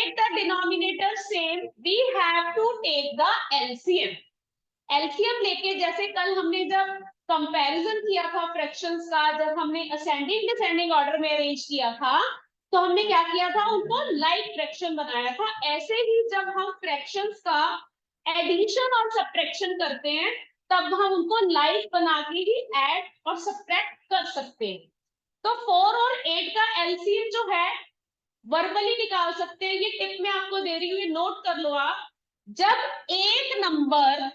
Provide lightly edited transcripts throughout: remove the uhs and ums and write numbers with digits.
make the denominator same, we have to take the LCM. LCM लेके, जैसे कल हमने जब कंपैरिजन किया था फ्रैक्शंस का, जब हमने असेंडिंग डिसेंडिंग ऑर्डर में अरेंज किया था, तो हमने क्या किया था, उनको लाइक फ्रैक्शन बनाया था। ऐसे ही जब हम फ्रैक्शंस का एडिशन और सब्ट्रैक्शन करते हैं, तब हम उनको लाइक बना के ही ऐड और सब्ट्रैक्ट कर सकते हैं। तो 4 और 8 का एलसीएम जो है वर्बली निकाल सकते हैं। ये टिप मैं आपको दे रही हूँ, ये नोट कर लो आप। जब एक नंबर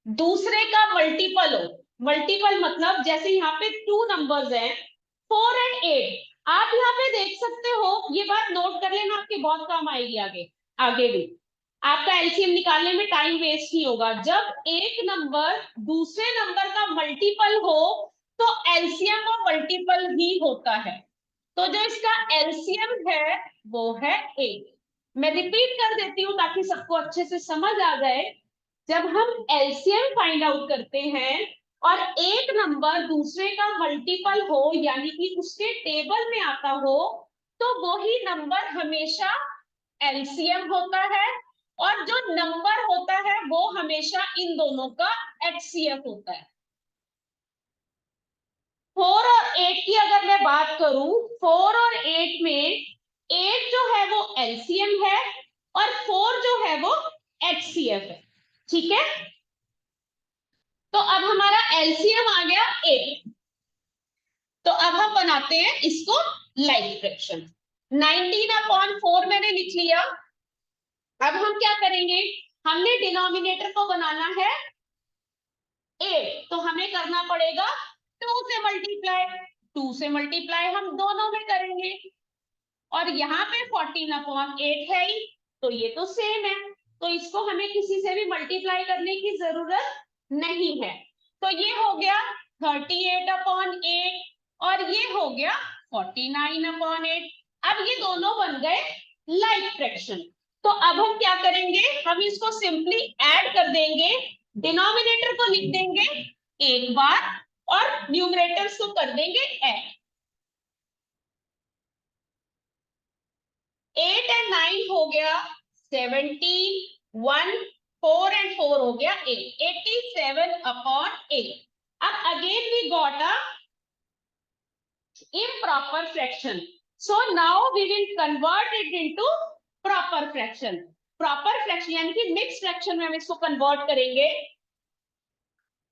दूसरे का मल्टीपल हो, मल्टीपल मतलब जैसे यहाँ पे 2 नंबर्स हैं 4 एंड 8, आप यहाँ पे देख सकते हो, ये बात नोट कर लेना, आपके बहुत काम आएगी आगे आगे भी। आपका एलसीएम निकालने में टाइम वेस्ट नहीं होगा। जब एक नंबर दूसरे नंबर का मल्टीपल हो तो एलसीएम वो मल्टीपल ही होता है। तो जो इसका एलसीएम है वो है 8। मैं रिपीट कर देती हूँ ताकि सबको अच्छे से समझ आ जाए। जब हम एलसीएम फाइंड आउट करते हैं और एक नंबर दूसरे का मल्टीपल हो, यानी कि उसके टेबल में आता हो, तो वही नंबर हमेशा एलसीएम होता है, और जो नंबर होता है वो हमेशा इन दोनों का एचसीएफ होता है। 4 और 8 की अगर मैं बात करूं, 4 और 8 में 8 जो है वो एलसीएम है और 4 जो है वो एचसीएफ है। ठीक है, तो अब हमारा एलसीएम आ गया 8। तो अब हम बनाते हैं इसको लाइक फ्रैक्शन। 19/4 मैंने लिख लिया। अब हम क्या करेंगे, हमने डिनोमिनेटर को बनाना है 8, तो हमें करना पड़ेगा 2 से मल्टीप्लाई। 2 से मल्टीप्लाई हम दोनों में करेंगे, और यहाँ पे 14/8 है ही, तो ये तो सेम है, तो इसको हमें किसी से भी मल्टीप्लाई करने की जरूरत नहीं है। तो ये हो गया 38/8 और ये हो गया 49/8। अब ये दोनों बन गए लाइक फ्रैक्शन। तो अब हम क्या करेंगे, हम इसको सिंपली ऐड कर देंगे, डिनोमिनेटर को लिख देंगे एक बार और न्यूमरेटर्स को कर देंगे ऐड। 8 एंड 9 हो गया 17, 1, 4 एंड 4 हो गया 8, 87/8। अब again we got a improper fraction, so now we will convert it into proper fraction। proper fraction यानी कि मिक्स फ्रैक्शन में हम इसको कन्वर्ट करेंगे।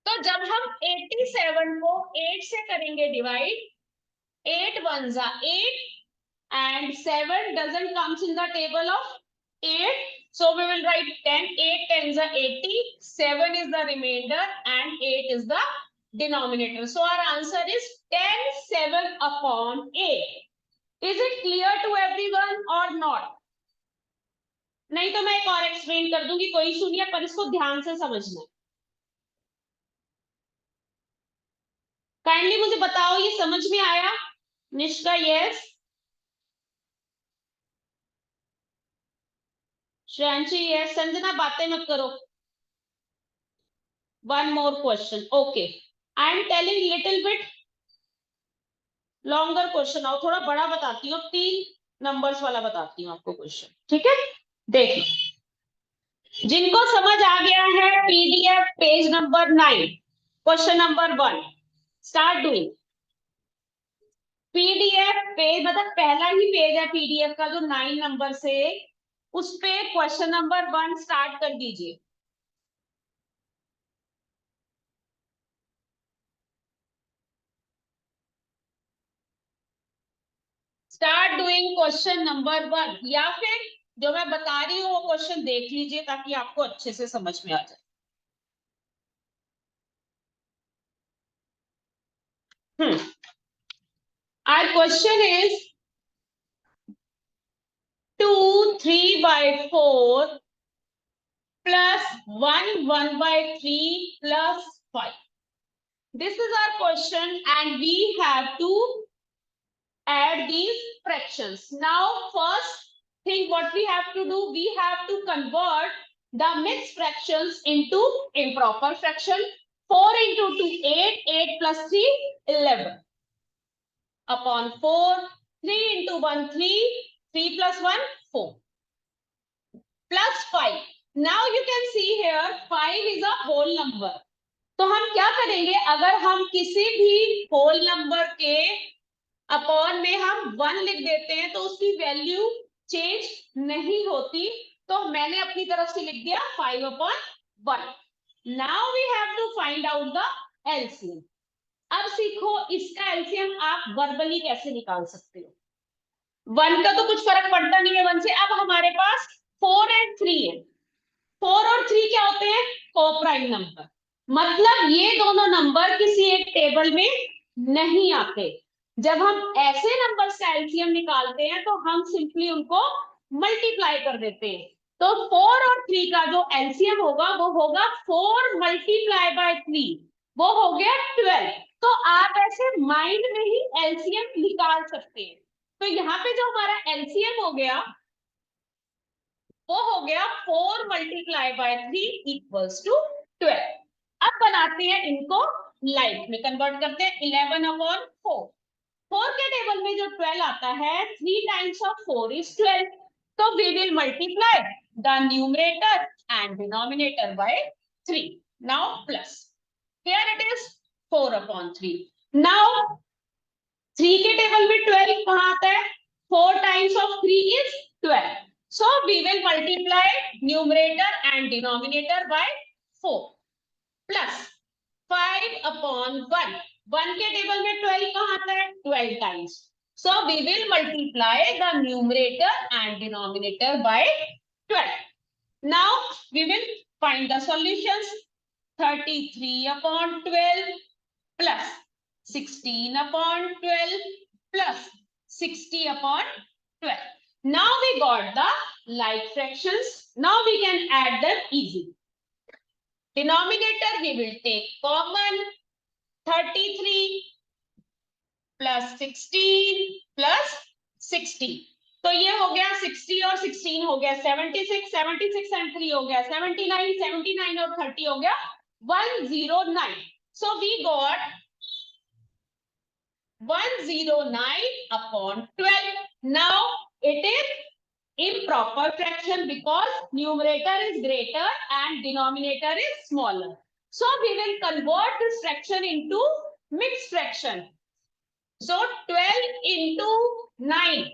तो जब हम 87 को 8 से करेंगे डिवाइड, 8 1 जा 8 and 7 doesn't comes in the table of 8, so we will write 10, 8 10s are 80, 7 is the remainder and 8 is the denominator. So our answer is 10/7/8। Is it clear to everyone or not? नहीं तो मैं एक और explain कर दूंगी, कोई issue नहीं है, पर इसको ध्यान से समझना। काइंडली मुझे बताओ ये समझ में आया? निष्का यस, श्रेयांशी यस, संजना बातें मत करो। One more question. Okay, I am telling little bit longer question। और थोड़ा बड़ा बताती हूँ, 3 नंबर्स वाला बताती हूँ आपको क्वेश्चन। ठीक है, देख लो, जिनको समझ आ गया है PDF page number 9, question number 1 start doing. PDF page मतलब पहला ही पेज है पीडीएफ का जो 9 नंबर से, उस पे क्वेश्चन नंबर 1 स्टार्ट कर दीजिए। स्टार्ट डूइंग क्वेश्चन नंबर 1, या फिर जो मैं बता रही हूँ वो क्वेश्चन देख लीजिए ताकि आपको अच्छे से समझ में आ जाए। Our question is 2 3/4 plus 1 1/3 plus 5. This is our question and we have to add these fractions. Now first thing what we have to do, we have to convert the mixed fractions into improper fraction. 4 into 2 8, 8 plus 3 11 upon 4, 3 into 1 3, 3 plus 1 4. plus 5. Now you can see here 5 is a whole number. तो हम क्या करेंगे, अगर हम किसी भी whole number के upon में हम 1 लिख देते हैं तो उसकी वैल्यू चेंज नहीं होती, तो मैंने अपनी तरफ से लिख दिया 5/1. Now we have to find out the LCM. अब सीखो इसका एलसीएम आप वर्बली कैसे निकाल सकते हो. 1 का तो कुछ फर्क पड़ता नहीं है 1 से. अब हमारे पास 4 और 3 है. 4 और 3 क्या होते हैं, कोप्राइम नंबर. मतलब ये दोनों नंबर किसी एक टेबल में नहीं आते. जब हम ऐसे नंबर्स का एलसीएम निकालते हैं तो हम सिंपली उनको मल्टीप्लाई कर देते हैं. तो 4 और 3 का जो एलसीएम होगा वो होगा 4 मल्टीप्लाई बाय 3, वो हो गया 12. तो आप ऐसे माइंड में ही एलसीएम निकाल सकते हैं. तो यहाँ पे जो हमारा एलसीएम हो गया वो हो गया 4 मल्टीप्लाई बाय 3 इक्वल्स टू 12. अब बनाते हैं इनको लाइफ में कन्वर्ट करते हैं. 11/4. 4 के टेबल में जो 12 आता है 3 टाइम्स ऑफ 4 इज 12. तो we will multiply the numerator and denominator by 3. Now plus here it is 4/3. Now 3 के टेबल में 12 कहां आता है, 4 times of 3 is 12. So we will multiply numerator and denominator by 4 plus 5/1. 1 के टेबल में 12 कहां आता है, 12 times. So we will multiply the numerator and denominator by 12. Now we will find the solutions. 33/12 plus 16/12 plus 60/12. Now we got the like fractions. Now we can add them easy. Denominator we will take common. 33 plus 16 plus 60. तो ये हो गया 60 और 16 हो गया 76. 76 and 3 हो गया 79. 79 और 30 हो गया 109. So we got 109/12. Now it is improper fraction because numerator is greater and denominator is smaller. So we will convert this fraction into mixed fraction. So 12 into 9.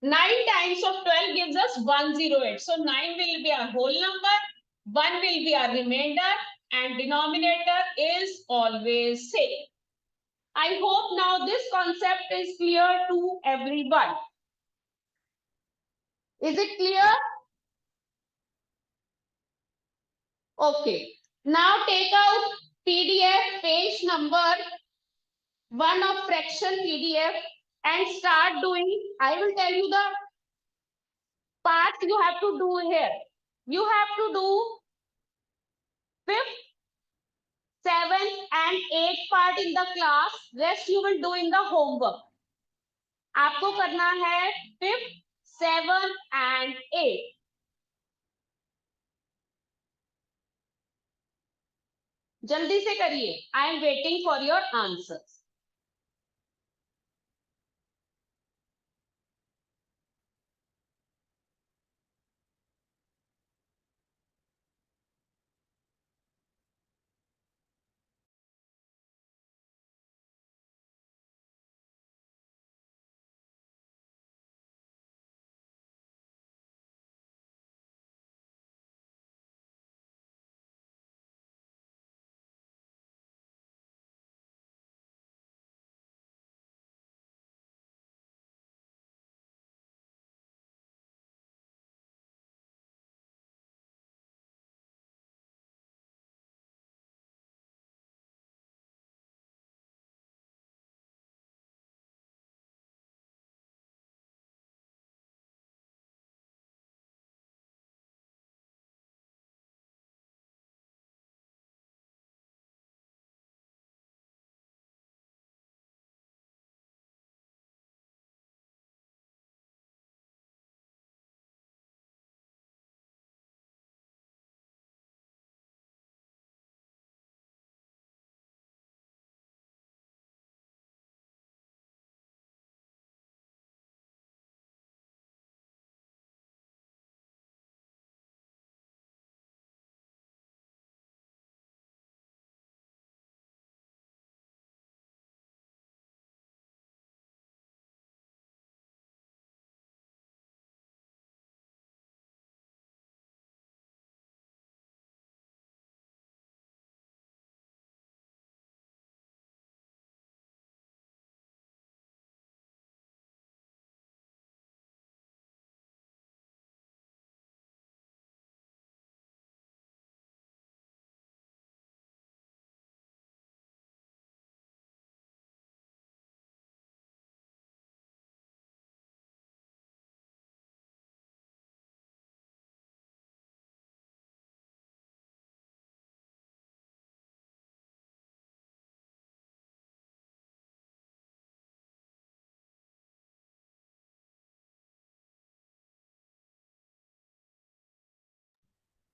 9 times of 12 gives us 108. So 9 will be a whole number, 1 will be a remainder, and denominator is always same. I hope now this concept is clear to everyone. Is it clear? Okay. Now take out PDF page number 1 of fraction PDF and start doing. I will tell you the parts you have to do here. You have to do 5th, 7th and 8th part in the class. Rest you will do in the homework. आपको करना है 5th, 7th and 8th. जल्दी से करिए. I am waiting for your answers.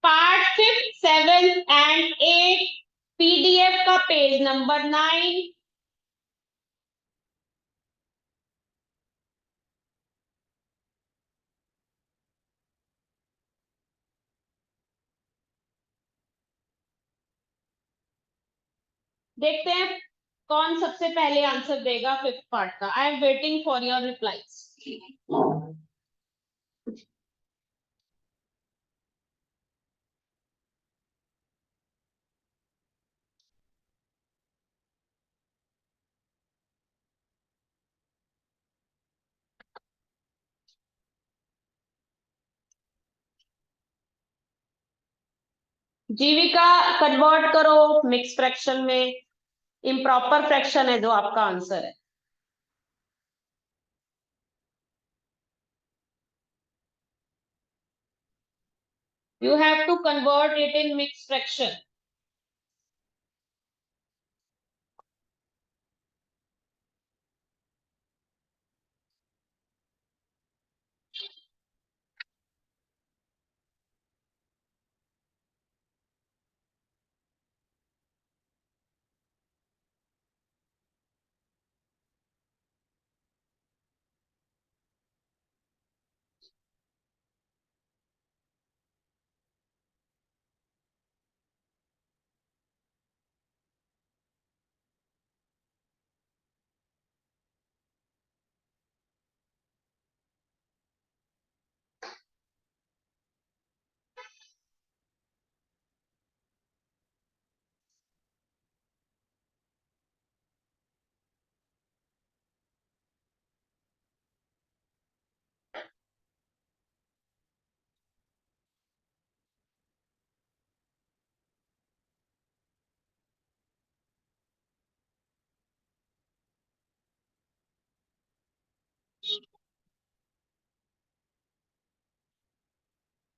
Part 5, 7 and 8 PDF का page number 9। देखते हैं कौन सबसे पहले आंसर देगा 5th पार्ट का। आई am waiting for your replies. Jeevika, convert करो मिक्स फ्रैक्शन में। इम्प्रॉपर फ्रैक्शन है जो आपका आंसर है। You have to convert it in mixed fraction.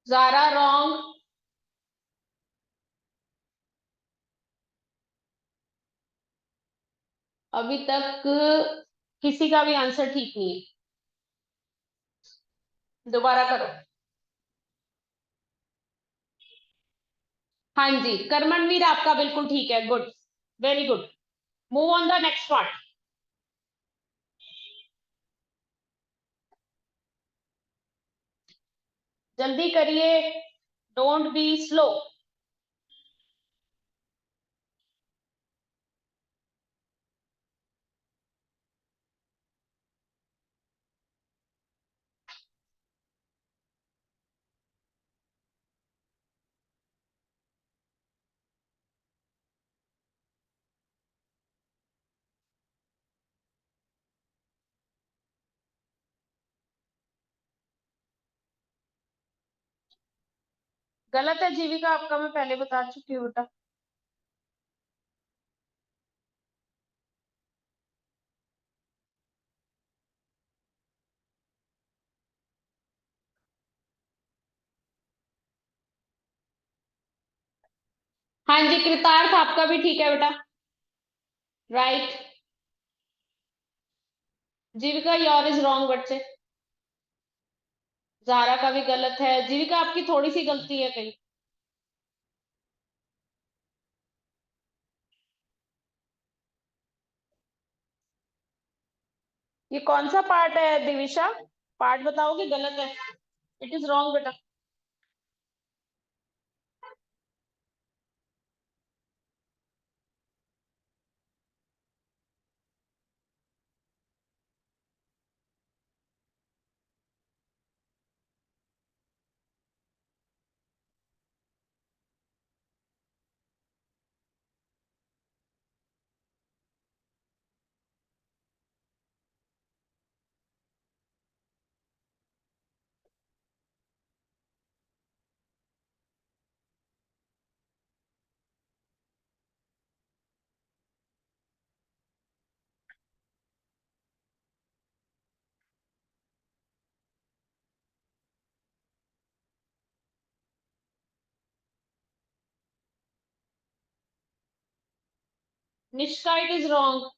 Zara wrong. अभी तक किसी का भी आंसर ठीक नहीं है। दोबारा करो। हाँ जी, कर्मणवीर आपका बिल्कुल ठीक है। Good, very good. Move on the next part. जल्दी करिए, डोंट बी स्लो। गलत है जीविका आपका, मैं पहले बता चुकी हूँ बेटा। हाँ जी, कृतार्थ आपका भी ठीक है बेटा। Right. Jeevika your is wrong बच्चे। जारा का भी गलत है। जीविका आपकी थोड़ी सी गलती है कहीं। ये कौन सा पार्ट है दिविशा? पार्ट बताओगे? गलत है, इट इज रॉन्ग बेटा। Nishka, it is wrong.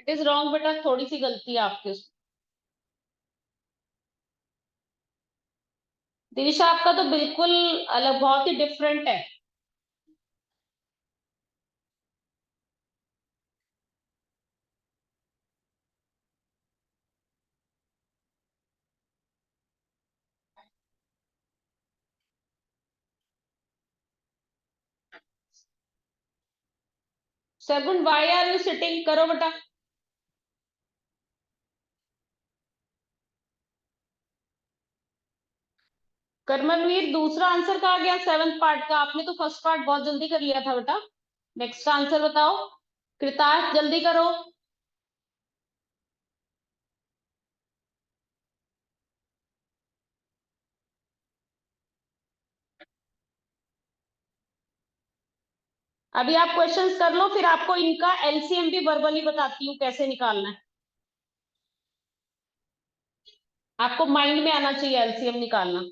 It is wrong बेटा, थोड़ी सी गलती है आपके उसमें। दिविशा आपका तो बिल्कुल अलग, बहुत ही डिफरेंट है। Sargun why are you sitting, करो बेटा। कर्मनवीर दूसरा आंसर कहा गया सेवंथ पार्ट का? आपने तो फर्स्ट पार्ट बहुत जल्दी कर लिया था बेटा। नेक्स्ट आंसर बताओ। कृतार्थ जल्दी करो। अभी आप क्वेश्चंस कर लो, फिर आपको इनका एलसीएम भी वर्बली बताती हूँ कैसे निकालना है। आपको माइंड में आना चाहिए एलसीएम निकालना।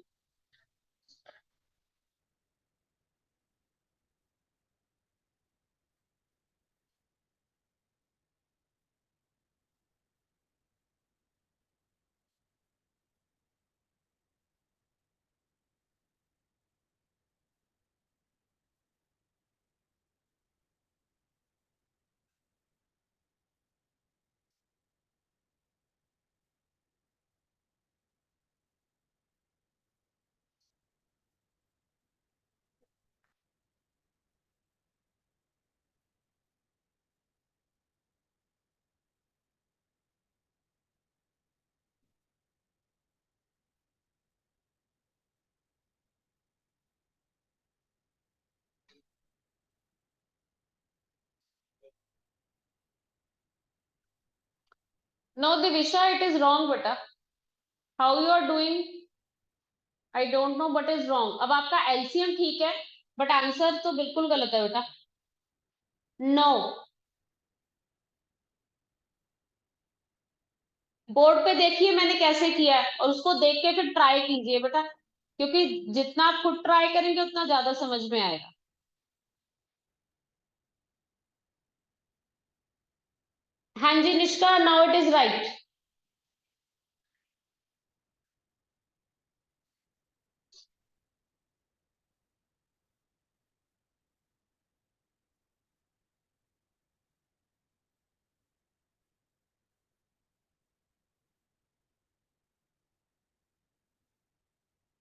No Divisha, it is wrong बेटा। How you are doing, I don't know but is wrong. अब आपका एलसीएम ठीक है, बट आंसर तो बिल्कुल गलत है बेटा। नो, बोर्ड पे देखिए मैंने कैसे किया है, और उसको देख के फिर ट्राई कीजिए बेटा, क्योंकि जितना आप खुद ट्राई करेंगे उतना ज्यादा समझ में आएगा। हाँ जी Nishka, now it is right.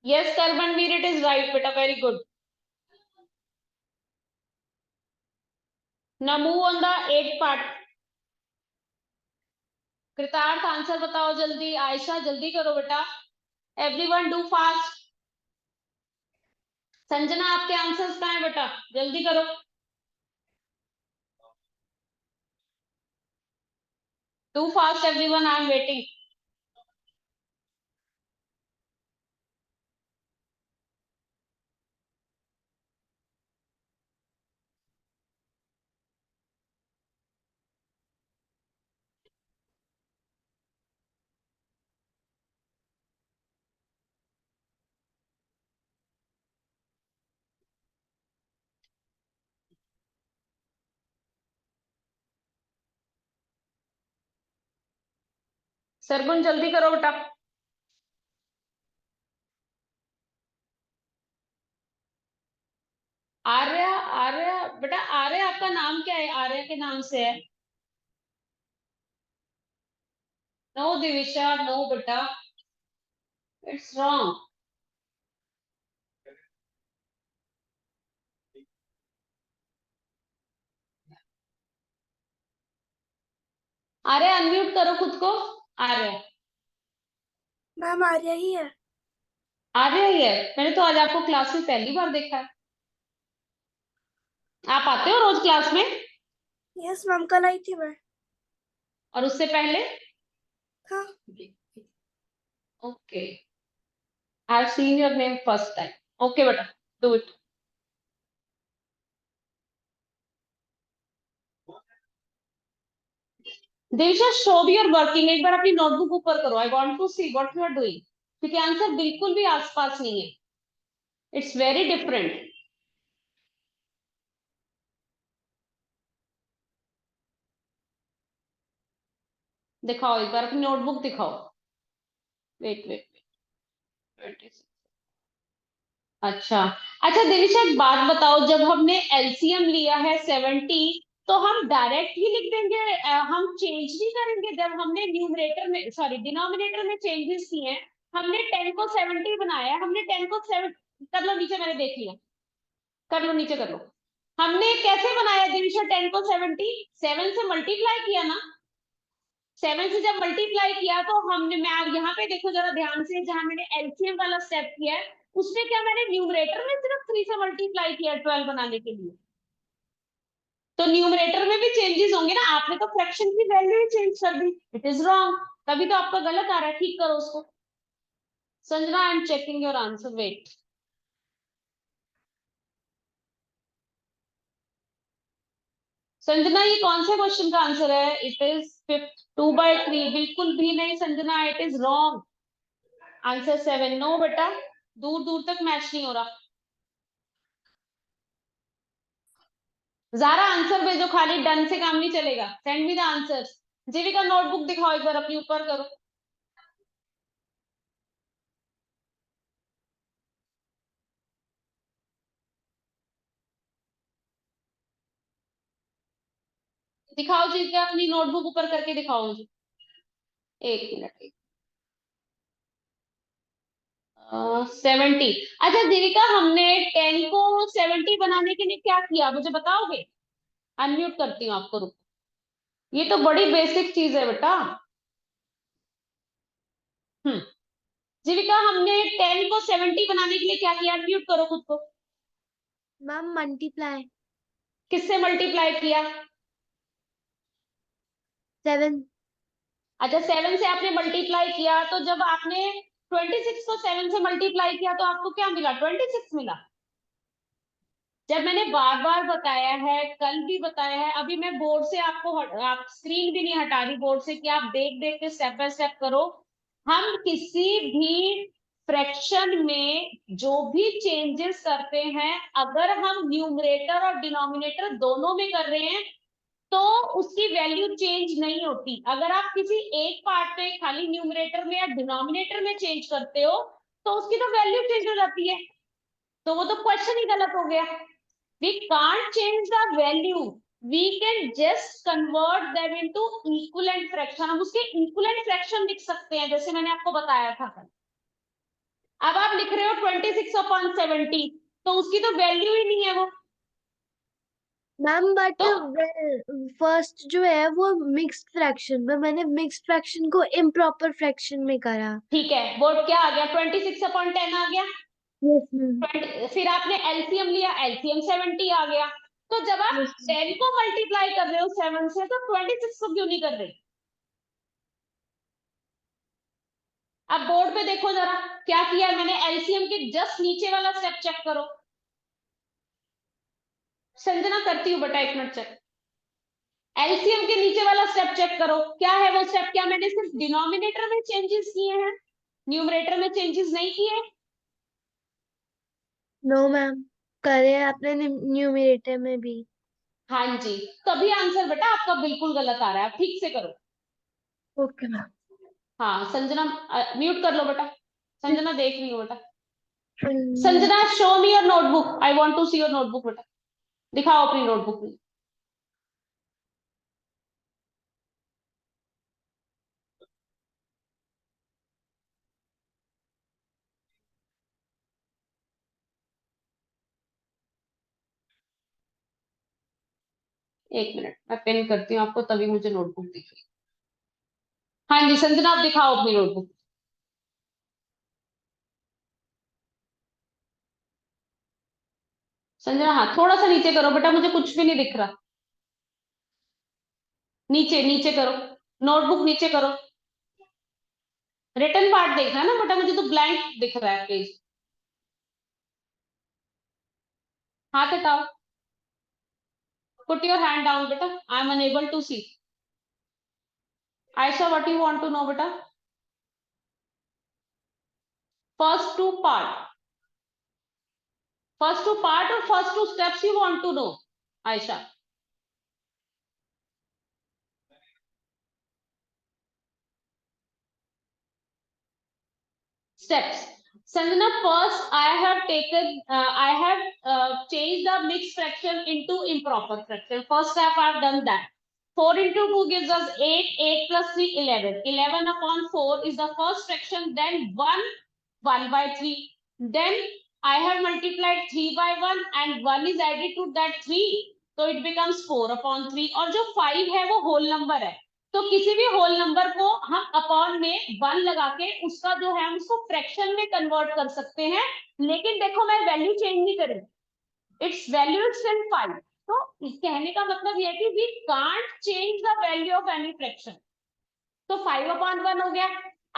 Yes Karmanveer, it is right बेटा, very good. Now move on the eight part. Kritarth answer बताओ जल्दी, आयशा जल्दी करो बेटा, एवरीवन डू फास्ट। संजना आपके आंसर्स कहाँ है बेटा, जल्दी करो। Do fast everyone, I am waiting. Sargun जल्दी करो बेटा। आर्या, आर्या बेटा, आर्या आपका नाम क्या है, आर्या के नाम से है। नो दिविशा, नो बेटा, इट्स रॉन्ग। आर्या अनम्यूट करो खुद को। आर्या, मैम आर्या ही है। आर्या ही है? मैंने तो आज आपको क्लास में पहली बार देखा है। आप आते हो रोज क्लास में? यस मैम, कल आई थी मैं। और उससे पहले? हाँ। Okay, I have seen your name first time. Okay बेटा, डू इट। दिविशा शो भी योर वर्किंग, एक बार अपनी नोटबुक ऊपर करो, I want to see what you are doing, क्योंकि आंसर बिल्कुल भी आसपास नहीं है, इट्स वेरी डिफरेंट। दिखाओ एक बार अपनी नोटबुक दिखाओ। Wait wait wait. अच्छा। अच्छा दिविशा एक बात बताओ, जब हमने एलसीएम लिया है 70, तो हम डायरेक्ट ही लिख देंगे, हम चेंज नहीं करेंगे? जब हमने न्यूमरेटर में, सॉरी डिनोमिनेटर में चेंजेस किए हैं, हमने 10 को 70 बनाया, हमने 10 को 7 कर लो नीचे, मैंने देख लिया, कर लो नीचे कर लो। हमने कैसे बनाया दिविशा 10 को 70? 7 से मल्टीप्लाई किया ना। 7 से जब मल्टीप्लाई किया तो हमने, मैं आप यहाँ पे देखो जरा ध्यान से, जहां मैंने एलसीएम वाला स्टेप किया है उसमें क्या मैंने न्यूमरेटर में सिर्फ 3 से मल्टीप्लाई किया 12 बनाने के लिए, तो न्यूमरेटर में भी चेंजेस होंगे ना। आपने तो फ्रैक्शन की वैल्यू ही चेंज कर दी, इट इज रॉन्ग, तभी तो आपका गलत आ रहा है, ठीक करो उसको। Sanjana I am checking your answer, wait. Sanjana ये कौन से क्वेश्चन का आंसर है? It is fifth, 2/3। बिल्कुल भी नहीं Sanjana, it is wrong answer 7। No बेटा, दूर दूर तक मैच नहीं हो रहा। ज़ारा आंसर भेजो, खाली डन से काम नहीं चलेगा, send me the answer. Jeevika notebook दिखाओ एक बार अपनी, ऊपर करो। दिखाओ जीविका अपनी नोटबुक ऊपर करके दिखाओ मुझे, एक मिनट। 70। अच्छा जीविका, हमने 10 को 70 बनाने के लिए क्या किया, मुझे बताओगे? अनम्यूट करती हूँ आपको, रुको। ये तो बड़ी बेसिक चीज है बेटा। हम्म। जीविका हमने 10 को 70 बनाने के लिए क्या किया? अनम्यूट करो खुद को। Ma'am multiply. किससे मल्टीप्लाई किया? 7। अच्छा 7 से आपने मल्टीप्लाई किया, तो जब आपने 26 को 7 से मल्टीप्लाई किया तो आपको क्या मिला? 26 मिला। जब मैंने बार बार बताया है, कल भी बताया है, अभी मैं बोर्ड से आपको आप स्क्रीन भी नहीं हटा रही बोर्ड से, कि आप देख देख के स्टेप बाय स्टेप करो। हम किसी भी फ्रैक्शन में जो भी चेंजेस करते हैं, अगर हम न्यूमरेटर और डिनोमिनेटर दोनों में कर रहे हैं तो उसकी वैल्यू चेंज नहीं होती। अगर आप किसी एक पार्ट पे खाली न्यूमरेटर में या डिनोमिनेटर में चेंज करते हो तो उसकी तो वैल्यू चेंज हो जाती है, तो वो तो क्वेश्चन ही गलत हो गया। We can't change the value, we can just convert them into equivalent fraction. हम उसके इक्विवेलेंट फ्रैक्शन लिख सकते हैं, जैसे मैंने आपको बताया था कल। अब आप लिख रहे हो 26/70, तो उसकी तो वैल्यू ही नहीं है वो। मैम बट तो फर्स्ट जो है वो मिक्स्ड फ्रैक्शन में, मैंने मिक्स्ड फ्रैक्शन को इम्प्रॉपर फ्रैक्शन में करा। ठीक है, बोर्ड क्या आ गया? 26/10 आ गया। Yes ma'am. फिर आपने एलसीएम लिया, एलसीएम 70 आ गया। तो जब आप यस 10 को मल्टीप्लाई कर रहे हो 7 से, तो 26 को क्यों नहीं कर रहे? अब बोर्ड पे देखो जरा, क्या किया मैंने? एलसीएम के जस्ट नीचे वाला स्टेप चेक करो। संजना करती हूँ बेटा, एक मिनट चेक। एलसीएम के नीचे वाला स्टेप चेक करो, क्या है वो स्टेप? क्या मैंने सिर्फ डिनोमिनेटर में चेंजेस किए हैं, न्यूमरेटर में चेंजेस नहीं किए? नो मैम, करे आपने न्यूमरेटर में भी। हाँ जी, तभी आंसर बेटा आपका बिल्कुल गलत आ रहा है, आप ठीक से करो। Okay ma'am. हाँ संजना, म्यूट कर लो बेटा। संजना देख रही हो बेटा। Sanjana show me your notebook, I want to see your notebook बेटा, दिखाओ अपनी नोटबुक में। एक मिनट, मैं पेन करती हूँ आपको, तभी मुझे नोटबुक दिखेगी। हाँ जी संजना, आप दिखाओ अपनी नोटबुक। संजना हाँ, थोड़ा सा नीचे करो बेटा, मुझे कुछ भी नहीं दिख रहा। नीचे नीचे करो, नोटबुक नीचे करो। रिटन पार्ट देखना है ना बेटा, मुझे तो ब्लैंक दिख रहा है पेज। हाथ हटाओ, पुट योर हैंड डाउन बेटा, I am unable to see. Ayesha what you want to know बेटा? First two part, first two part और first two steps you want to know Ayesha? steps. Sanjana, first I have changed the mixed fraction into improper fraction. First step I've done that. 4 into 2 gives us 8, 8 plus 3, 11. 11 upon 4 is the first fraction, then 1 by 3. Then I have multiplied 3 by 1 and 1 is added to that 3. So it becomes 4 upon 3. और जो 5 है वो whole number है. तो किसी भी whole number को हम अपॉन में 1 लगा के उसका जो है हम उसको फ्रैक्शन में कन्वर्ट कर सकते हैं, लेकिन देखो मैं वैल्यू चेंज नहीं करूंगी, इट्स वैल्यू इज स्टिल 5. तो इस कहने का मतलब ये है कि we can't change the value of any fraction. तो 5 अपॉन 1 हो गया.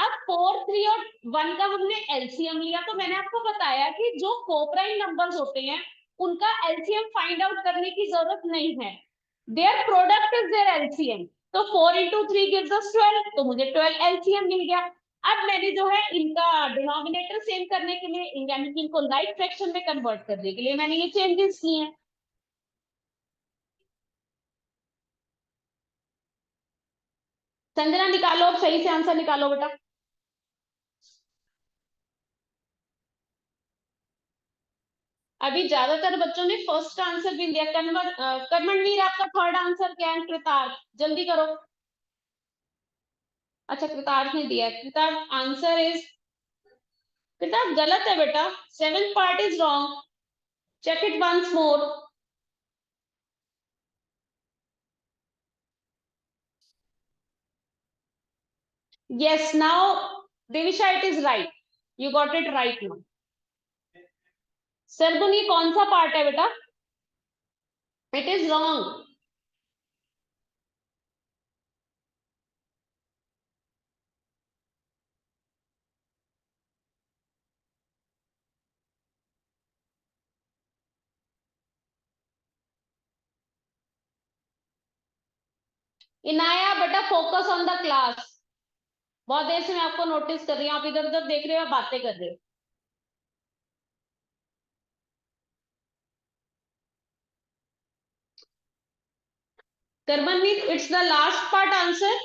अब 4, 3 और 1 का हमने एलसीएम लिया, तो मैंने आपको बताया कि जो कोप्राइम नंबर्स होते हैं उनका एलसीएम फाइंड आउट करने की जरूरत नहीं है, there product is there LCM. तो 4 into 3 gives us 12, तो मुझे 12 एलसीएम मिल गया. अब मैंने जो है इनका डिनोमिनेटर सेम करने के लिए, यानी कि इनको लाइक फ्रैक्शन में कन्वर्ट करने के लिए मैंने ये चेंजेस किए हैं. संजना निकालो, अब सही से आंसर निकालो बेटा. अभी ज्यादातर बच्चों ने फर्स्ट आंसर भी दिया. कर्मणवीर आपका थर्ड आंसर क्या है? कृतार्थ, जल्दी करो. अच्छा, कृतार्थ ने दिया. कृतार्थ आंसर इज, कृतार्थ गलत है बेटा. Seven part is wrong. Check it once more. Yes, now Devisha, it is right. You got it right now. Sargun, ये कौन सा पार्ट है बेटा? It is wrong. इनाया बेटा, फोकस ऑन द क्लास. बहुत देर से मैं आपको नोटिस कर रही हूँ, आप इधर उधर देख रहे हो, बातें कर रहे हो. Karmanveer, it's the last part answer.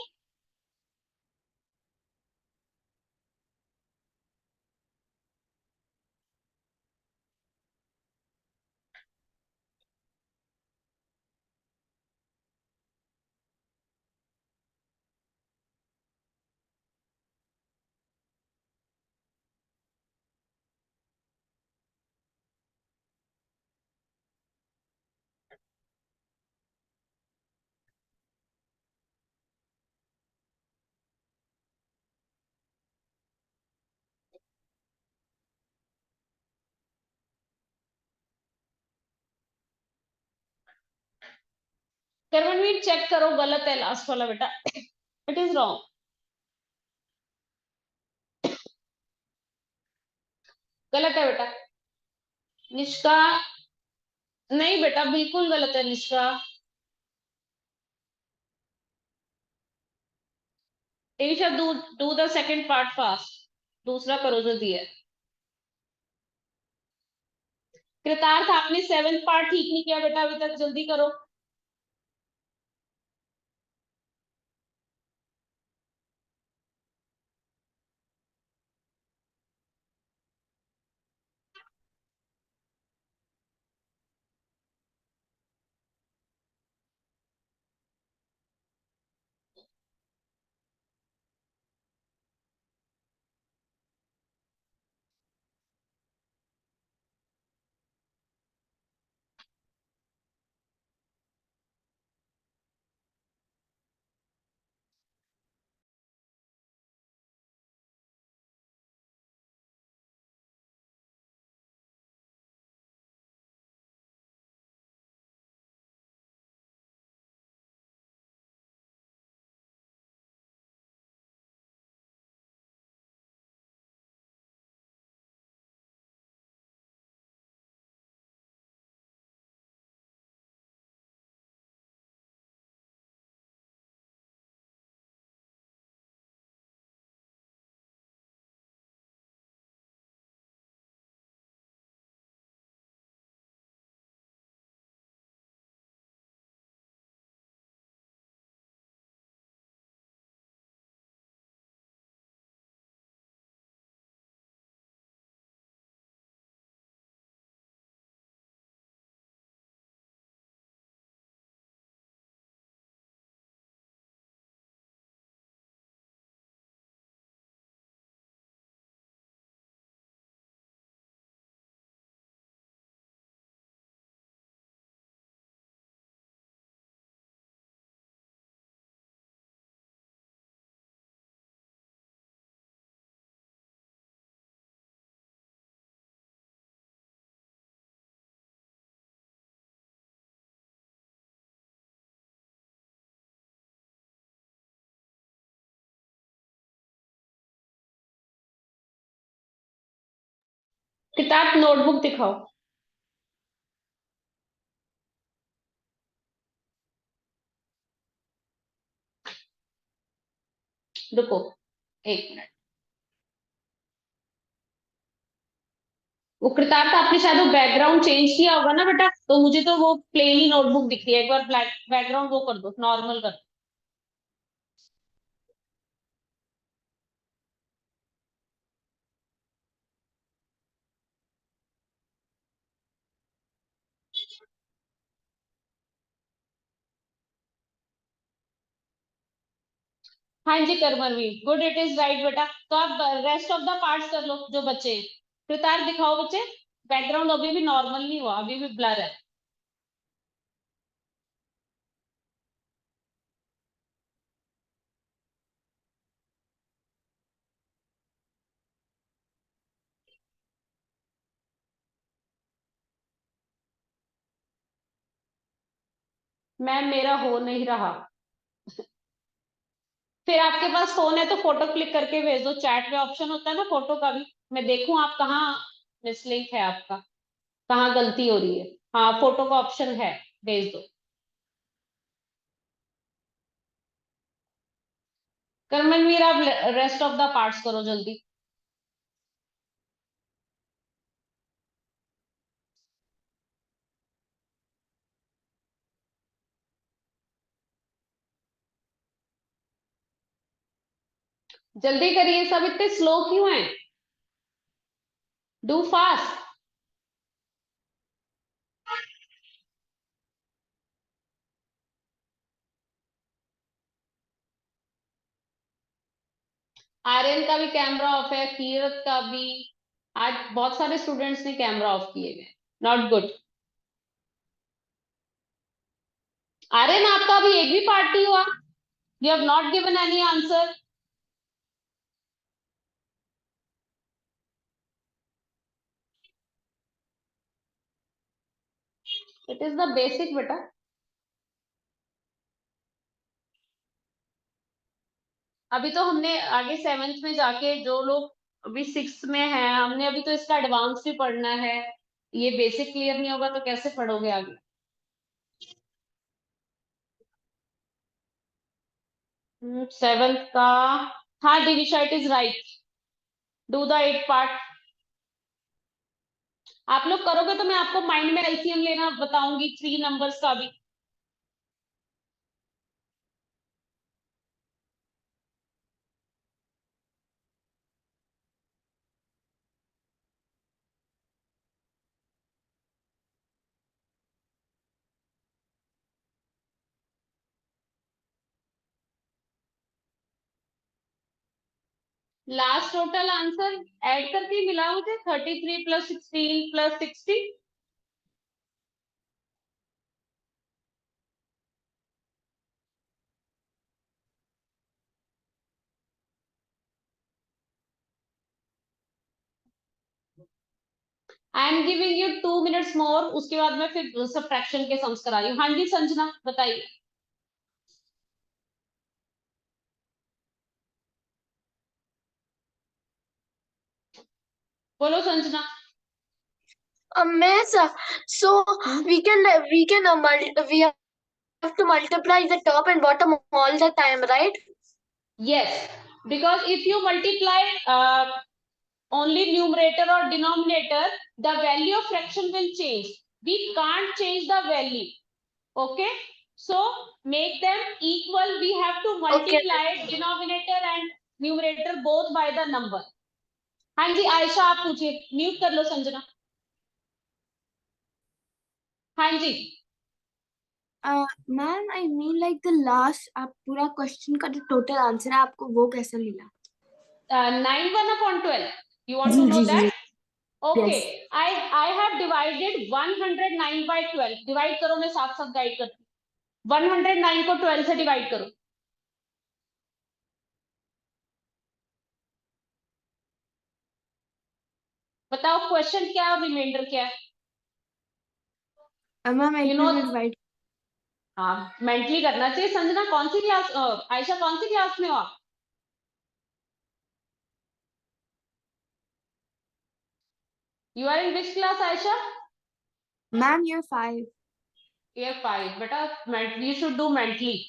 Karmanveer check करो, गलत है लास्ट वाला बेटा. It is wrong. गलत है बेटा. निष्का, नहीं बेटा, बिल्कुल गलत है Nishka. Devisha, do the second part fast. दूसरा करो जो दिया है. कृतार्थ, आपने सेवन पार्ट ठीक नहीं किया बेटा अभी तक, जल्दी करो. किताब नोटबुक दिखाओ। रुको 1 मिनट। वो किताब तो आपने शायद वो बैकग्राउंड चेंज किया होगा ना बेटा, तो मुझे तो वो प्लेन ही नोटबुक दिख रही है। एक बार ब्लैक बैकग्राउंड वो कर दो, नॉर्मल कर दो। हाँ जी करमरवीर, गुड, इट इज राइट बेटा। तो आप रेस्ट ऑफ द पार्ट्स कर लो जो बचे हैं। कृतार्थ दिखाओ बच्चे। बैकग्राउंड अभी भी नॉर्मल नहीं हुआ, अभी भी ब्लर है। मैम मेरा हो नहीं रहा। फिर आपके पास फोन है तो फोटो क्लिक करके भेज दो, चैट में ऑप्शन होता है ना फोटो का भी, मैं देखूं आप कहाँ मिसलिंक है आपका, कहाँ गलती हो रही है। हाँ फोटो का ऑप्शन है, भेज दो। कर्मवीर आप रेस्ट ऑफ द पार्ट्स करो जल्दी। जल्दी करिए, सब इतने स्लो क्यों हैं? Do fast. आर्यन का भी कैमरा ऑफ है, कीरत का भी। आज बहुत सारे स्टूडेंट्स ने कैमरा ऑफ किए हुए, नॉट गुड। आर्यन आपका अभी एक भी पार्ट नहीं हुआ, you have not given any answer. It is the basic बेटा। अभी तो हमने आगे 7th में जाके, जो लोग अभी 6th में हैं, हमने अभी तो इसका एडवांस भी पढ़ना है। ये बेसिक क्लियर नहीं होगा तो कैसे पढ़ोगे आगे? 7th का। हाँ Divisha, it is right. Do the 8 part. आप लोग करोगे तो मैं आपको माइंड में एलसीएम लेना बताऊंगी 3 नंबर्स का भी। लास्ट टोटल आंसर ऐड करके मिला मुझे 33 + 16 + 60। I am giving you 2 minutes more, उसके बाद मैं फिर सब्ट्रैक्शन के सम्स करा रही हूँ। हाँ जी संजना बताइए। बोलो Sanjana. Miss, so we have to multiply the top and bottom all the time, right? Yes, because if you multiply only numerator or denominator, the value of fraction will change. We can't change the value. Okay, so make them equal. We have to Okay. multiply denominator and numerator both by the number. हाँ जी आयशा आप पूछिए, mute कर लो संजना। हाँ जी। Ma'am I mean like the last आप पूरा question का जो टोटल आंसर है आपको वो कैसे मिला? 9 1/12, you want जी to know जी जी that? Okay, yes. I have divided 109 by 12। Divide करो, मैं साथ साथ गाइड करती हूँ। 109 को 12 से डिवाइड करो। बताओ क्वेश्चन क्या है और रिमाइंडर क्या है? मैम यू एक नो। Minute white. हाँ मेंटली करना चाहिए। संजना कौन सी क्लास, आयशा कौन सी क्लास में हो आप? You are in which class, Aisha? Ma'am, year 5. Year 5. Beta, you should do mentally.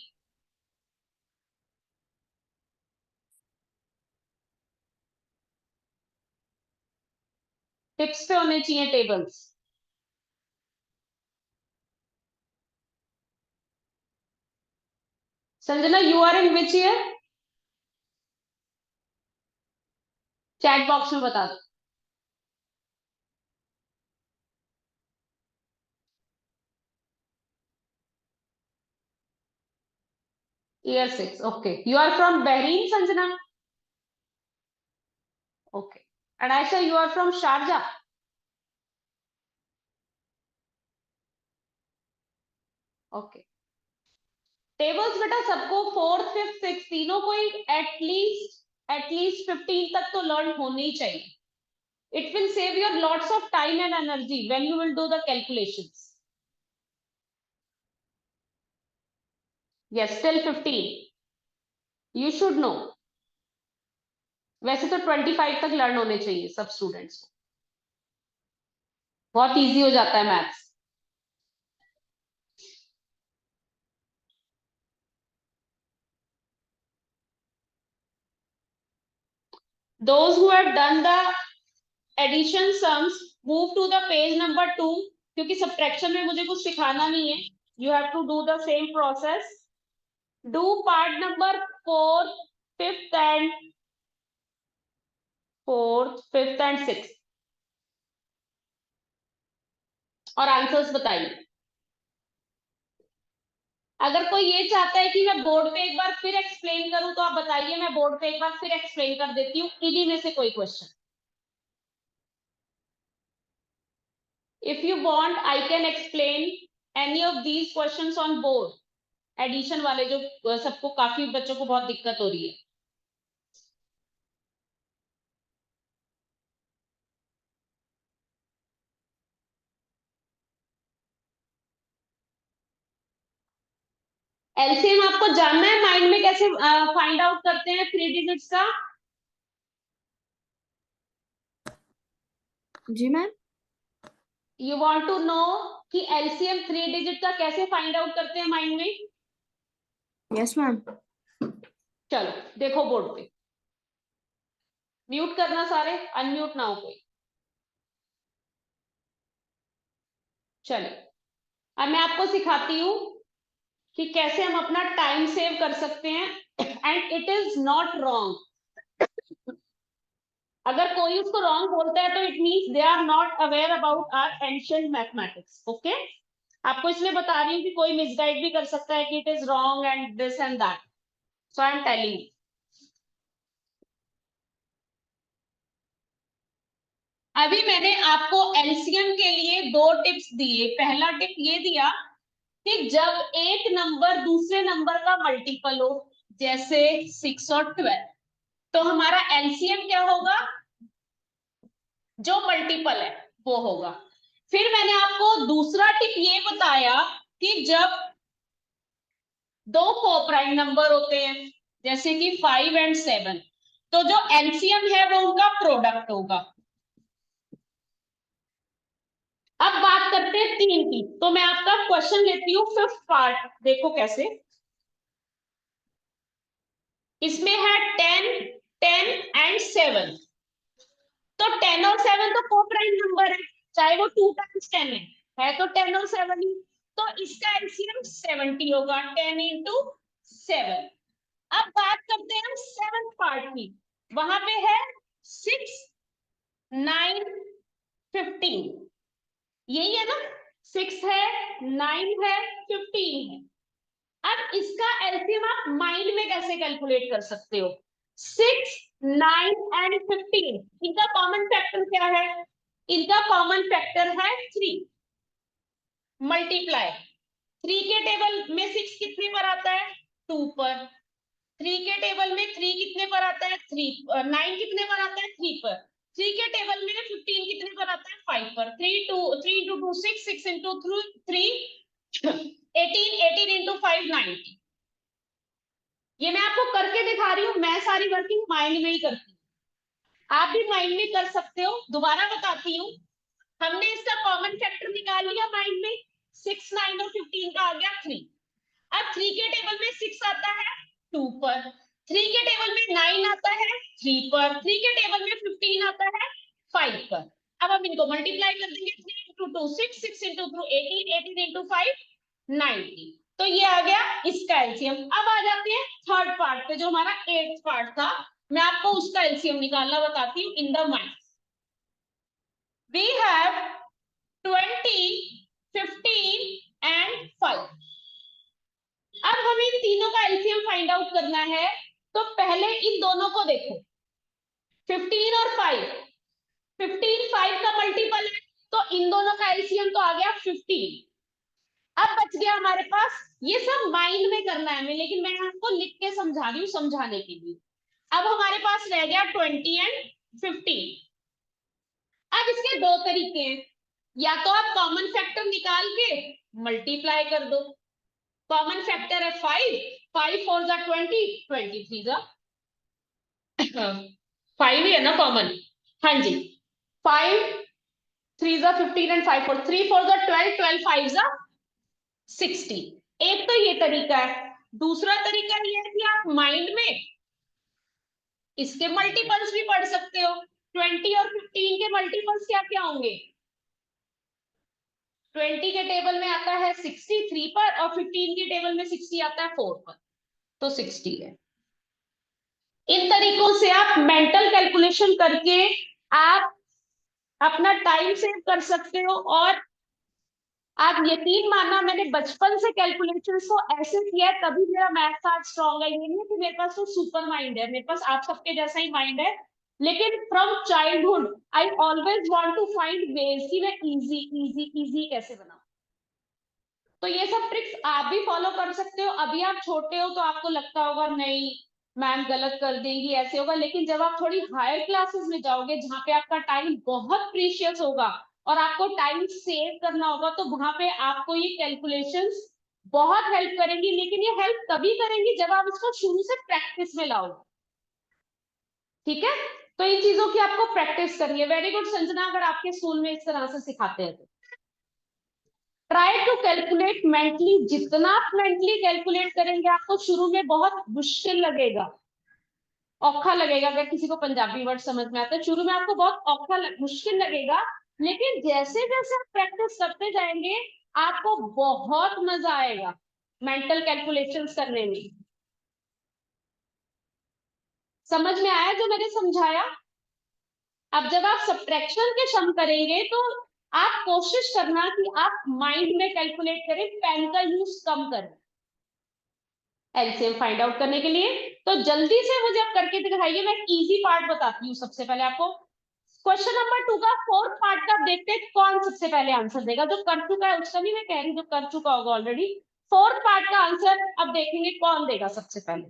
Tips पे होने चाहिए tables. Sanjana, you are in which year? Chat box में बता दो. Year 6. Okay. You are from Bahrain, Sanjana? Okay. And Aisha, you are from Sharjah? Okay. Tables बेटा सबको 4th 5th 6th तीनों को एटलीस्ट 15 तक तो लर्न होने ही चाहिए. It will save your lots of time and energy when you will do the calculations. Yes, till 15. You should know. वैसे तो 25 तक लर्न होने चाहिए सब स्टूडेंट्स को. बहुत इजी हो जाता है maths. Those who have done the addition sums move to the page number 2 क्योंकि subtraction में मुझे कुछ सिखाना नहीं है. You have to do the same process. Do part number 4th 5th and 6th और आंसर्स बताइए. अगर कोई ये चाहता है कि मैं बोर्ड पे एक बार फिर एक्सप्लेन करूं तो आप बताइए, मैं बोर्ड पे एक बार फिर एक्सप्लेन कर देती हूँ इन्हीं में से कोई question. If you want I can explain any of these questions on board. Addition वाले जो सबको काफी बच्चों को बहुत दिक्कत हो रही है. एलसीएम आपको जानना है माइंड में कैसे फाइंड आउट करते हैं 3 डिजिट्स का? जी ma'am. You want to know कि एलसीएम 3 डिजिट का कैसे फाइंड आउट करते हैं माइंड में? Yes ma'am. चलो देखो बोर्ड पे. म्यूट करना सारे, अनम्यूट ना हो कोई. चलिए अब मैं आपको सिखाती हूँ कि कैसे हम अपना टाइम सेव कर सकते हैं. And it is not wrong. अगर कोई उसको रॉन्ग बोलता है तो it means they are not aware about our ancient mathematics. Okay, आपको इसलिए बता रही हूँ कि कोई मिसगाइड भी कर सकता है कि it is wrong and this and that. So I am telling you. अभी मैंने आपको एलसीएम के लिए 2 टिप्स दिए. पहला टिप ये दिया कि जब एक नंबर दूसरे नंबर का मल्टीपल हो, जैसे 6 और 12, तो हमारा एलसीएम क्या होगा? जो मल्टीपल है वो होगा. फिर मैंने आपको दूसरा टिप ये बताया कि जब 2 कोप्राइम नंबर होते हैं जैसे कि 5 एंड 7, तो जो एलसीएम है वो उनका प्रोडक्ट होगा. अब बात करते हैं 3 की. तो मैं आपका क्वेश्चन लेती हूँ 5th पार्ट. देखो कैसे. इसमें है 10 एंड 7. तो 10 और 7 तो कोप्राइम नंबर है, चाहे वो 2 टाइम्स 10 है तो 10 और 7 ही. तो इसका एलसीएम 70 होगा. 10 इंटू 7. अब बात करते हैं हम 7th पार्ट की. वहां पे है 6 9 15. यही है ना? 6 है, 9 है, 15 है. अब इसका एलसीएम आप माइंड में कैसे कैलकुलेट कर सकते हो? 6 9 एंड 15, इनका कॉमन फैक्टर क्या है? इनका कॉमन फैक्टर है 3. मल्टीप्लाई 3 के टेबल में 6 कितने पर आता है? 2 पर. 3 के टेबल में 3 कितने पर आता है? 3. 9 कितने पर आता है? 3 पर. 3 के टेबल में 15 कितने पर आता है? 5 पर. 3 into 2 6, 6 into 3 18, 18 into 5 90. ये मैं आपको करके दिखा रही हूँ. मैं सारी वर्किंग माइंड में ही करती हूँ, आप भी माइंड में कर सकते हो. दोबारा बताती हूँ. हमने इसका कॉमन फैक्टर निकाल लिया माइंड में, 6, 9 और 15 का आ गया 3। अब 3 के टेबल में 6 आता है 2 पर, 3 के टेबल में 9 आता है 3 पर, 3 के टेबल में 15 आता है 5 पर। अब हम इनको मल्टीप्लाई कर देंगे, 3 इंटू 2 6, 6 इंटू 2 18, 18 इंटू 5 90। तो ये आ गया इसका एलसीएम। अब आ जाते हैं थर्ड पार्ट पे, जो हमारा 8th पार्ट था। मैं आपको उसका एलसीएम निकालना बताती हूँ in the mind. We have 20, 15 and 5। अब हमें इन तीनों का एलसीएम फाइंड आउट करना है, तो पहले इन दोनों को देखो, 15 और 5। 15 5 का मल्टीपल है, तो इन दोनों का एलसीएम तो आ गया 15। अब बच गया हमारे पास, ये सब माइंड में करना है मैं, लेकिन मैं आपको लिख के समझा रही हूँ समझाने के लिए। अब हमारे पास रह गया 20 एंड 15। अब इसके दो तरीके हैं, या तो आप कॉमन फैक्टर निकाल के मल्टीप्लाई कर दो। कॉमन फैक्टर है 5, 5 4 जा 20, 23 जा 5 ही है ना कॉमन। हाँ जी, 5 3 जा 15 एंड 5 4, 3 4 जा 12, 12 5 जा 60। एक तो ये तरीका है। दूसरा तरीका ये है कि आप माइंड में इसके मल्टीपल्स भी पढ़ सकते हो। 20 और 15 के मल्टीपल्स क्या क्या होंगे? 20 के टेबल में आता है 63 पर, और 15 के टेबल में 60 आता है 4 पर, तो 60 है। इन तरीकों से आप मेंटल कैलकुलेशन करके आप अपना टाइम सेव कर सकते हो। और आप यकीन मानना, मैंने बचपन से कैलकुलेशन को ऐसे किया है, तभी मेरा मैथ्स आज स्ट्रॉन्ग है। ये नहीं है कि मेरे पास तो सुपर माइंड है, मेरे पास आप सबके जैसा ही माइंड है, लेकिन from childhood I always want to find ways कि मैं इजी इजी इजी कैसे बनाऊं। तो ये सब ट्रिक्स आप भी फॉलो कर सकते हो। अभी आप छोटे हो तो आपको लगता होगा नहीं मैम गलत कर देंगी, ऐसे होगा, लेकिन जब आप थोड़ी हायर क्लासेस में जाओगे, जहाँ पे आपका टाइम बहुत प्रीशियस होगा और आपको टाइम सेव करना होगा, तो वहां पे आपको ये कैलकुलेशंस बहुत हेल्प करेंगी। लेकिन ये हेल्प तभी करेंगी जब आप इसको शुरू से प्रैक्टिस में लाओगे। ठीक है, तो इन चीजों की आपको प्रैक्टिस करिए। वेरी गुड संजना, अगर आपके स्कूल में इस तरह से सिखाते हैं तो ट्राई टू कैलकुलेट मेंटली। जितना आप मेंटली कैलकुलेट करेंगे, आपको शुरू में बहुत मुश्किल लगेगा, औखा लगेगा। अगर किसी को पंजाबी वर्ड समझ में आता है, शुरू में आपको बहुत मुश्किल लगेगा, लेकिन जैसे जैसे आप प्रैक्टिस करते जाएंगे, आपको बहुत मजा आएगा मेंटल कैलकुलेशंस करने में। समझ में आया जो मैंने समझाया? अब जब आप सब्ट्रैक्शन के सम करेंगे, तो आप कोशिश करना कि आप माइंड में कैलकुलेट करें, पेन का यूज कम करें एलसीएम फाइंड आउट करने के लिए। तो जल्दी से मुझे आप करके दिखाइए। मैं इजी पार्ट बताती हूँ सबसे पहले आपको। क्वेश्चन नंबर 2 का फोर्थ पार्ट का देखते हैं कौन सबसे पहले आंसर देगा। जो कर चुका है उसका नहीं मैं कह रही, जो कर चुका होगा ऑलरेडी। फोर्थ पार्ट का आंसर अब देखेंगे कौन देगा सबसे पहले।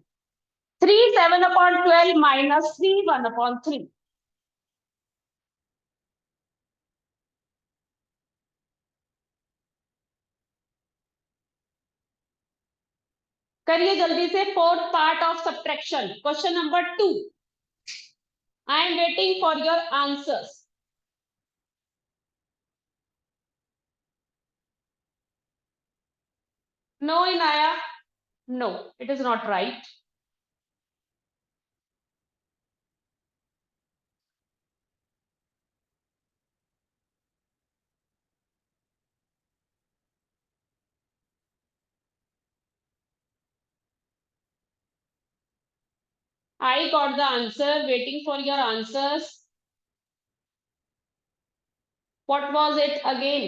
3 7/12 माइनस 3 1/3। करिए जल्दी से fourth part of subtraction, question number 2। I am waiting for your answers. No Inaya, no it is not right. I got the answer, waiting for your answers. What was it again?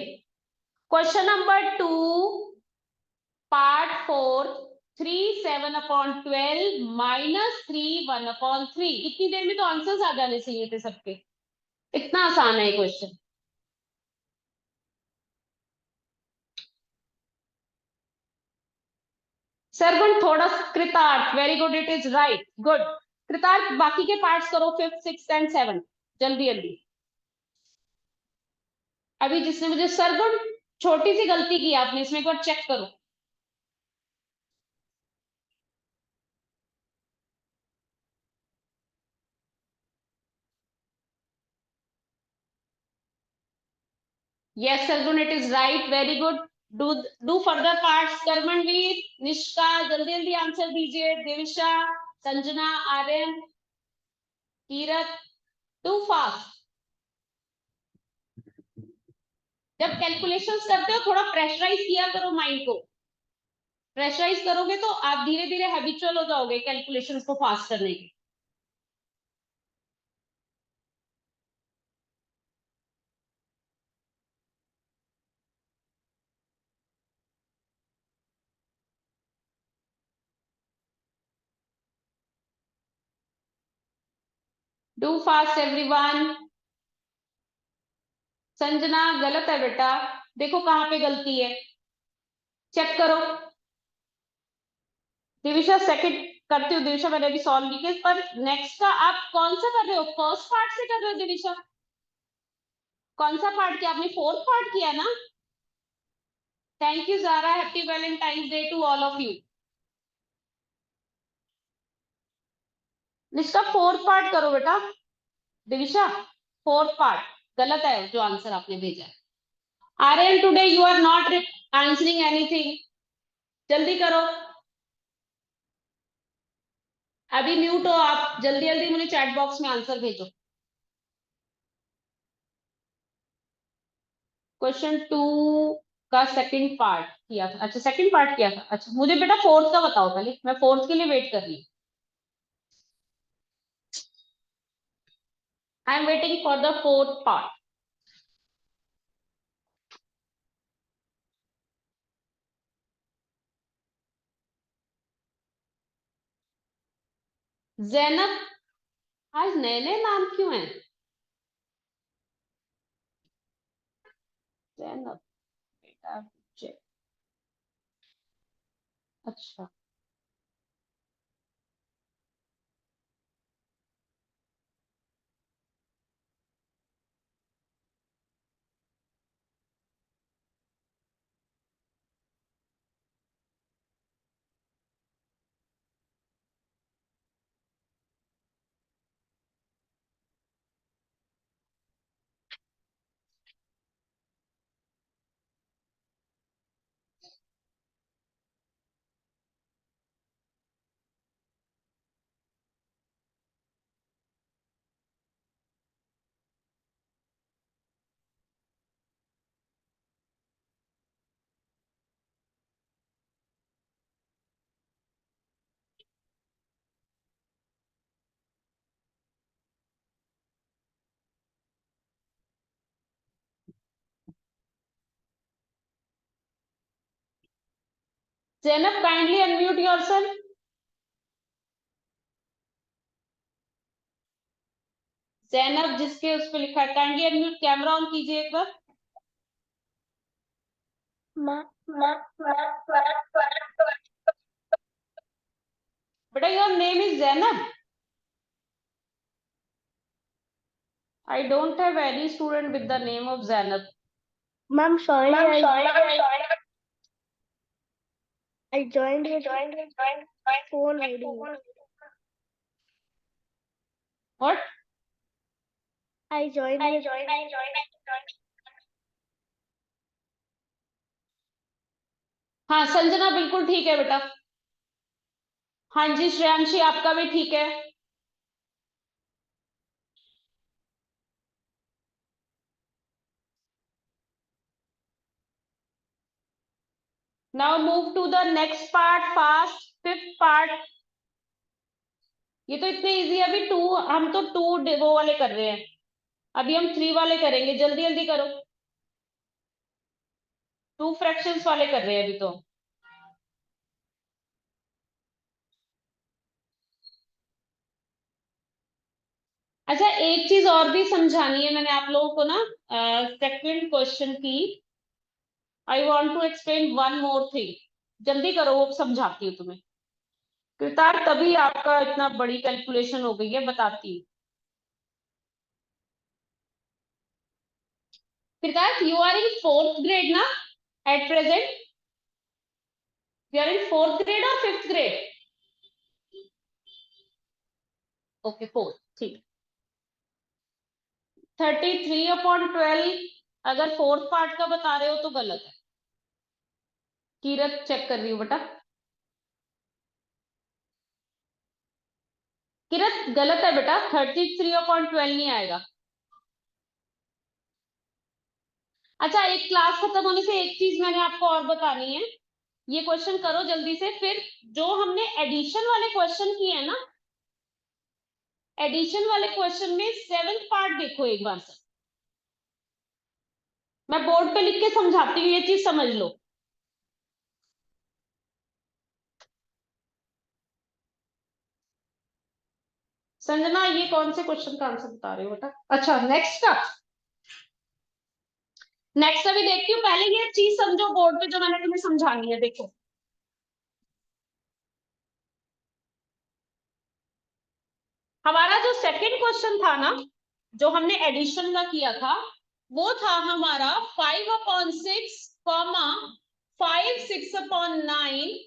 Question number 2, part 4, 3 7/12 minus 3 1/3। इतनी देर में तो answers आ जाने चाहिए थे सबके। इतना आसान है ये क्वेश्चन। सरगुण थोड़ा कृतार्थ, very good, it is right, good. कृतार्थ बाकी के पार्ट्स करो, 5th 6th एंड 7th, जल्दी जल्दी। अभी जिसने मुझे सरगुण छोटी सी गलती की आपने, इसमें एक बार चेक करो। Yes, Sargun, it is right. Very good. Do further parts. Karmanveer, Nishka, जल्दी जल्दी आंसर दीजिए. Devisha, Sanjana, Aryan, Keerat, too fast. जब कैलकुलेशंस करते हो थोड़ा प्रेशराइज किया करो माइंड को. प्रेशराइज करोगे तो आप धीरे धीरे हैबिचुअल हो जाओगे कैलकुलेशंस को फास्ट करने के. Do fast everyone. संजना गलत है बेटा. देखो कहाँ पे गलती है, चेक करो. दिविशा सेकंड करती हूँ. दिविशा मैंने अभी सॉल्व किया पर नेक्स्ट का आप कौन सा कर रहे हो? फर्स्ट पार्ट से कर रहे हो दिविशा? कौन सा पार्ट किया आपने? फोर्थ पार्ट किया ना? Thank you Zara. Happy valentine's day to all of you. इसका फोर्थ पार्ट करो बेटा. दिविशा फोर्थ पार्ट गलत है जो आंसर आपने भेजा है. Aryan today you are not answering anything. जल्दी करो. अभी म्यूट हो आप. जल्दी जल्दी मुझे चैट बॉक्स में आंसर भेजो. क्वेश्चन 2 का सेकंड पार्ट किया था. अच्छा सेकंड पार्ट किया था. अच्छा मुझे बेटा फोर्थ का बताओ पहले. मैं फोर्थ के लिए वेट कर रही हूँ. आई am waiting for the fourth part. Zainab. आज नए नए नाम क्यों हैं? जैनब बेटा. अच्छा Zainab kindly unmute yourself. Zainab जिसके उस पर लिखा है काइंडली अनम्यूट. कैमरा ऑन कीजिए एक बार. बेटा your name is Zainab. I don't have any student with the name of Zainab. Ma'am, sorry, I joined with phone ID. What? I joined with हाँ संजना बिल्कुल ठीक है बेटा. हाँ जी श्रेयांशी आपका भी ठीक है. Now move to the next part fast. Fifth part. ये तो इतने इजी है. अभी टू हम तो टू वो वाले कर रहे हैं. अभी हम थ्री वाले करेंगे. जल्दी जल्दी करो. टू फ्रैक्शंस वाले कर रहे हैं अभी तो. अच्छा एक चीज और भी समझानी है मैंने आप लोगों को ना. सेकंड क्वेश्चन की I want to explain one more thing. जल्दी करो वो समझाती हूँ तुम्हें. कृतार्थ तभी आपका इतना बड़ी कैलकुलेशन हो गई है. बताती हूँ. Kritarth you are in fourth grade ना at present? You are in fourth grade और फिफ्थ ग्रेड? Okay fourth. ठीक. 33/12 अगर फोर्थ पार्ट का बता रहे हो तो गलत है। कीरत चेक कर रही हूँ बेटा। किरत गलत है बेटा, 33/12 नहीं आएगा। अच्छा, एक क्लास खत्म होने से एक चीज मैंने आपको और बतानी है, ये क्वेश्चन करो जल्दी से। फिर जो हमने एडिशन वाले क्वेश्चन किए हैं ना, एडिशन वाले क्वेश्चन में 7th पार्ट देखो एक बार से। मैं बोर्ड पे लिख के समझाती हूँ, ये चीज समझ लो। संजना, ये कौन से क्वेश्चन का आंसर बता रहे हो बेटा? अच्छा, नेक्स्ट का। नेक्स्ट अभी देखती हूँ, पहले ये चीज समझो बोर्ड पे जो मैंने तुम्हें समझानी है। देखो, हमारा जो सेकंड क्वेश्चन था ना, जो हमने एडिशन का किया था, वो था हमारा 5/6, 5/6/9,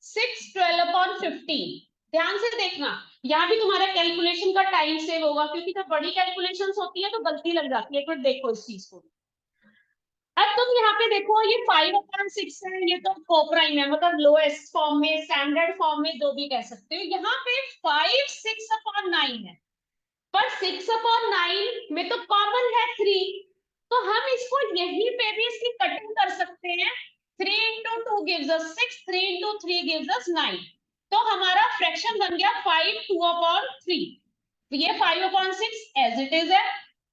6/12/15। ध्यान से देखना, यहाँ भी तुम्हारा कैलकुलेशन का टाइम सेव होगा, क्योंकि जब बड़ी कैलकुलेशंस होती है तो गलती लग जाती है। एक मिनट देखो इस चीज को। अब तुम यहाँ पे देखो, ये 5/6 है, ये तो कोप्राइम है, मतलब लोएस्ट फॉर्म में, स्टैंडर्ड फॉर्म में, जो भी कह सकते हो। यहाँ पे 5/6/9 है, पर 6/9 में तो कॉमन है 3, तो हम इसको यहीं पे भी इसकी कटिंग कर सकते हैं। 3 into 2 gives us 6, 3 into 3 gives us 9। तो हमारा फ्रैक्शन बन गया 5/2/3। ये 5/6 एज इट इज है।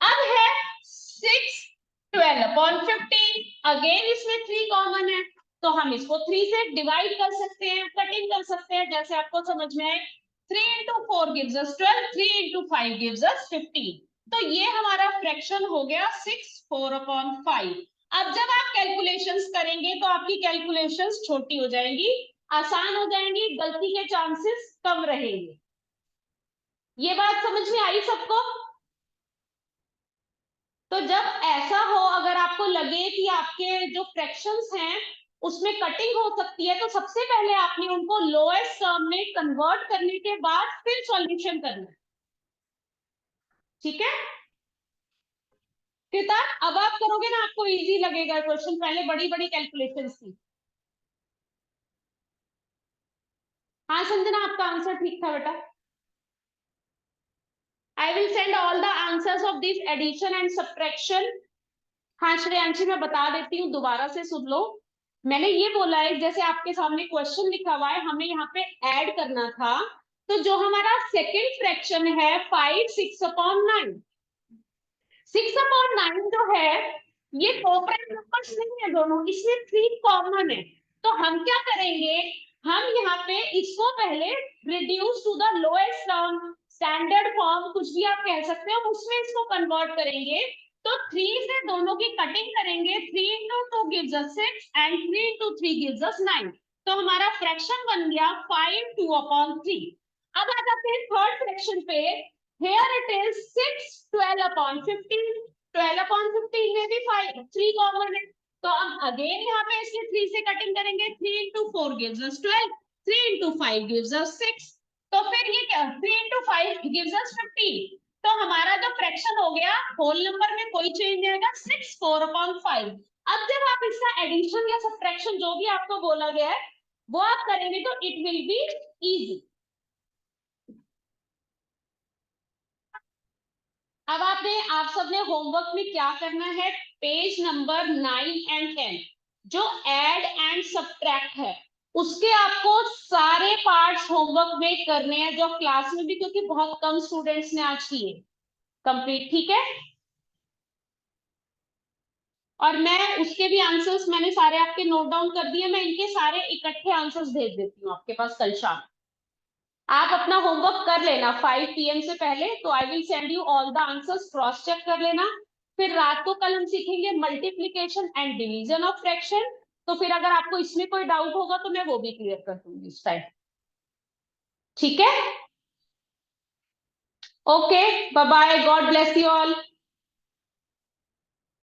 अब है 6/12/15। अगेन इसमें 3 कॉमन है, तो हम इसको 3 से डिवाइड कर सकते हैं, कटिंग कर सकते हैं, जैसे आपको समझ में आए। 3 into 4 gives us 12, 3 into 5 gives us 15। तो ये हमारा फ्रैक्शन हो गया 6/4/5। अब जब आप कैलकुलेशंस करेंगे तो आपकी कैलकुलेशंस छोटी हो जाएंगी, आसान हो जाएंगी, गलती के चांसेस कम रहेंगे। ये बात समझ में आई सबको? तो जब ऐसा हो, अगर आपको लगे कि आपके जो फ्रैक्शंस हैं उसमें कटिंग हो सकती है, तो सबसे पहले आपने उनको लोएस्ट टर्म में कन्वर्ट करने के बाद फिर सॉल्यूशन करना है। ठीक है कृता? अब आप करोगे ना, आपको इजी लगेगा क्वेश्चन, पहले बड़ी बड़ी कैलकुलेशंस थी। हाँ संजना, आपका आंसर ठीक था बेटा। I will send all the answers of this addition and subtraction. हाँ श्रेयांशी, मैं बता देती हूँ, दोबारा से सुन लो। मैंने ये बोला है, जैसे आपके सामने क्वेश्चन लिखा हुआ है, हमें यहाँ पे ऐड करना था। तो जो हमारा सेकंड फ्रैक्शन है 5/6/9, 6/9 जो है, ये कोप्राइम नंबर्स नहीं है दोनों, इसमें 3 कॉमन है। तो हम क्या करेंगे, हम यहाँ पे इसको पहले reduce to the lowest term, standard form, कुछ भी आप कह सकते हो, उसमें इसको कन्वर्ट करेंगे। तो 3 से दोनों की कटिंग करेंगे, 3 into 2 gives us 6 and 3 into 3 gives us 9। तो हमारा फ्रैक्शन बन गया 5/2/3। अब आ जाते हैं थर्ड फ्रैक्शन पे। Here it is 6/12/15। 12/15 में भी 3 कॉमन है, तो हम अगेन यहाँ पे इसके 3 से कटिंग करेंगे। 3 into 4 gives us 12, 3 into 5 gives us 6। तो फिर ये क्या, 3 into 5 gives us 15। तो हमारा जो फ्रैक्शन हो गया, होल नंबर में कोई चेंज नहीं आएगा, 6/4/5। अब जब आप इसका एडिशन या सब्ट्रैक्शन जो भी आपको बोला गया है वो आप करेंगे तो इट विल बी इजी। अब आप सबने होमवर्क में क्या करना है, पेज नंबर 9 एंड 10 जो ऐड एंड सब्ट्रैक्ट है, उसके आपको सारे पार्ट्स होमवर्क में करने हैं, जो क्लास में भी, क्योंकि बहुत कम स्टूडेंट्स ने आज किए कंप्लीट। ठीक है, और मैं उसके भी आंसर्स मैंने सारे आपके नोट डाउन कर दिए, मैं इनके सारे इकट्ठे आंसर्स भेज देती हूँ आपके पास कल शाम। आप अपना होमवर्क कर लेना 5 PM से पहले, तो I will send you all the answers, cross check कर लेना। फिर रात को कल हम सीखेंगे multiplication and division of fraction. तो फिर अगर आपको इसमें कोई डाउट होगा तो मैं वो भी क्लियर कर दूंगी इस टाइम। ठीक है, okay, bye bye, God bless you all.